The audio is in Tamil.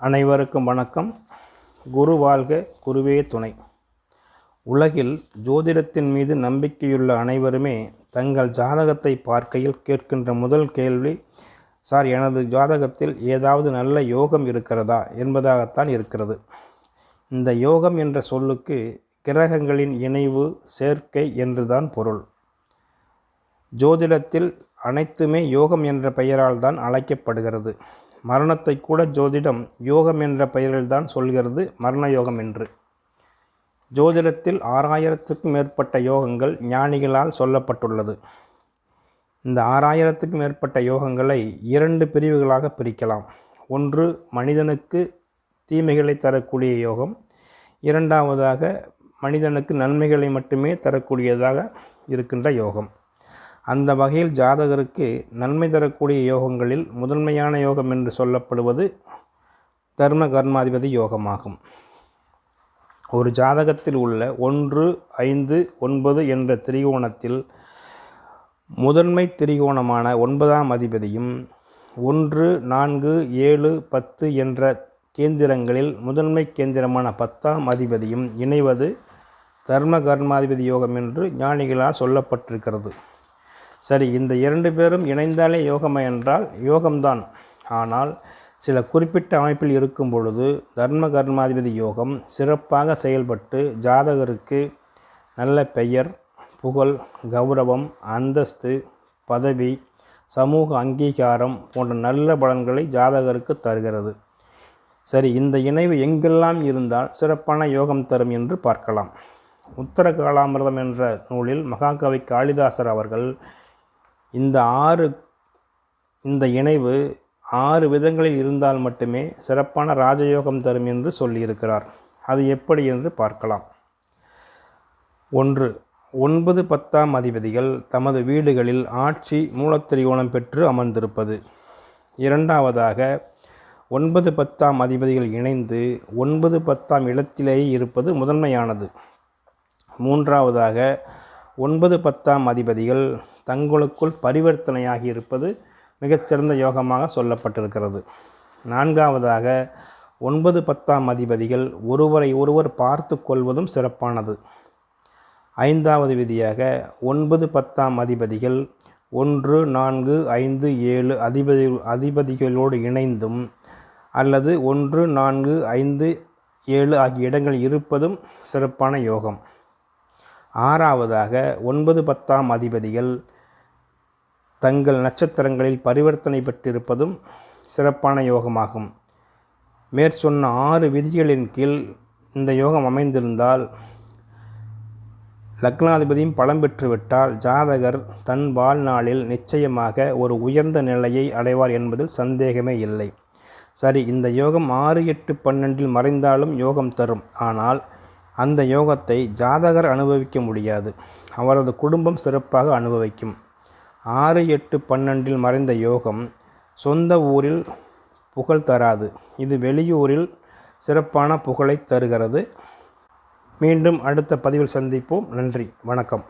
அனைவருக்கும் வணக்கம். குரு வாழ்க, குருவே துணை. உலகில் ஜோதிடத்தின் மீது நம்பிக்கையுள்ள அனைவருமே தங்கள் ஜாதகத்தை பார்க்கையில் கேட்கின்ற முதல் கேள்வி, சார், எனது ஜாதகத்தில் ஏதாவது நல்ல யோகம் இருக்கிறதா என்பதாகத்தான் இருக்கிறது. இந்த யோகம் என்ற சொல்லுக்கு கிரகங்களின் இணைவு, சேர்க்கை என்றுதான் பொருள். ஜோதிடத்தில் அனைத்துமே யோகம் என்ற பெயரால் தான் அழைக்கப்படுகிறது. மரணத்தை கூட ஜோதிடம் யோகம் என்ற பெயரில்தான் சொல்கிறது, மரண யோகம் என்று. ஜோதிடத்தில் 6000க்கும் மேற்பட்ட யோகங்கள் ஞானிகளால் சொல்லப்பட்டுள்ளது. இந்த 6000க்கும் மேற்பட்ட யோகங்களை 2 பிரிவுகளாக பிரிக்கலாம். ஒன்று மனிதனுக்கு தீமைகளை தரக்கூடிய யோகம், இரண்டாவதாக மனிதனுக்கு நன்மைகளை மட்டுமே தரக்கூடியதாக இருக்கின்ற யோகம். அந்த வகையில் ஜாதகருக்கு நன்மை தரக்கூடிய யோகங்களில் முதன்மையான யோகம் என்று சொல்லப்படுவது தர்ம கர்மாதிபதி யோகமாகும். ஒரு ஜாதகத்தில் உள்ள 1, 5, 9 என்ற திரிகோணத்தில் முதன்மை திரிகோணமான 9ஆம் அதிபதியும் 1, 4, 7, 10 என்ற கேந்திரங்களில் முதன்மை கேந்திரமான 10ஆம் அதிபதியும் இணைவது தர்ம கர்மாதிபதி யோகம் என்று ஞானிகளால் சொல்லப்பட்டிருக்கிறது. சரி, இந்த 2 பேரும் இணைந்தாலே யோகமா என்றால் யோகம்தான். ஆனால் சில குறிப்பிட்ட அமைப்பில் இருக்கும் பொழுது தர்ம கர்மாதிபதி யோகம் சிறப்பாக செயல்பட்டு ஜாதகருக்கு நல்ல பெயர், புகழ், கௌரவம், அந்தஸ்து, பதவி, சமூக அங்கீகாரம் போன்ற நல்ல பலன்களை ஜாதகருக்கு தருகிறது. சரி, இந்த இணைவு எங்கெல்லாம் இருந்தால் சிறப்பான யோகம் தரும் என்று பார்க்கலாம். உத்தர காலாமிர்தம் என்ற நூலில் மகாகவி காளிதாசர் அவர்கள் இந்த இணைவு 6 விதங்களில் இருந்தால் மட்டுமே சிறப்பான ராஜயோகம் தரும் என்று சொல்லியிருக்கிறார். அது எப்படி என்று பார்க்கலாம். 1. 9, 10ஆம் அதிபதிகள் தமது வீடுகளில் ஆட்சி மூலத்திரிகோணம் பெற்று அமர்ந்திருப்பது. இரண்டாவதாக 9, 10ஆம் அதிபதிகள் இணைந்து 9, 10ஆம் இடத்திலேயே இருப்பது முதன்மையானது. மூன்றாவதாக 9, 10ஆம் அதிபதிகள் தங்களுக்குள் பரிவர்த்தனையாகி இருப்பது மிகச்சிறந்த யோகமாக சொல்லப்பட்டிருக்கிறது. நான்காவதாக 9, 10ஆம் அதிபதிகள் ஒருவரை ஒருவர் பார்த்து கொள்வதும் சிறப்பானது. ஐந்தாவது விதியாக 9, 10ஆம் அதிபதிகள் 1, 4, 5, 7 அதிபதிகளோடு இணைந்தும் அல்லது 1, 4, 5, 7 ஆகிய இடங்கள் இருப்பதும் சிறப்பான யோகம். ஆறாவதாக 9, 10ஆம் அதிபதிகள் தங்கள் நட்சத்திரங்களில் பரிவர்த்தனை பெற்றிருப்பதும் சிறப்பான யோகமாகும். மேற்சொன்ன 6 விதிகளின் கீழ் இந்த யோகம் அமைந்திருந்தால், லக்னாதிபதியும் பலம் பெற்றுவிட்டால் ஜாதகர் தன் வாழ்நாளில் நிச்சயமாக ஒரு உயர்ந்த நிலையை அடைவார் என்பதில் சந்தேகமே இல்லை. சரி, இந்த யோகம் 6, 8, 12 மறைந்தாலும் யோகம் தரும். ஆனால் அந்த யோகத்தை ஜாதகர் அனுபவிக்க முடியாது, அவரது குடும்பம் சிறப்பாக அனுபவிக்கும். 6, 8, 12 மறைந்த யோகம் சொந்த ஊரில் புகழ் தராது, இது வெளியூரில் சிறப்பான புகழை தருகிறது. மீண்டும் அடுத்த பதிவில் சந்திப்போம். நன்றி, வணக்கம்.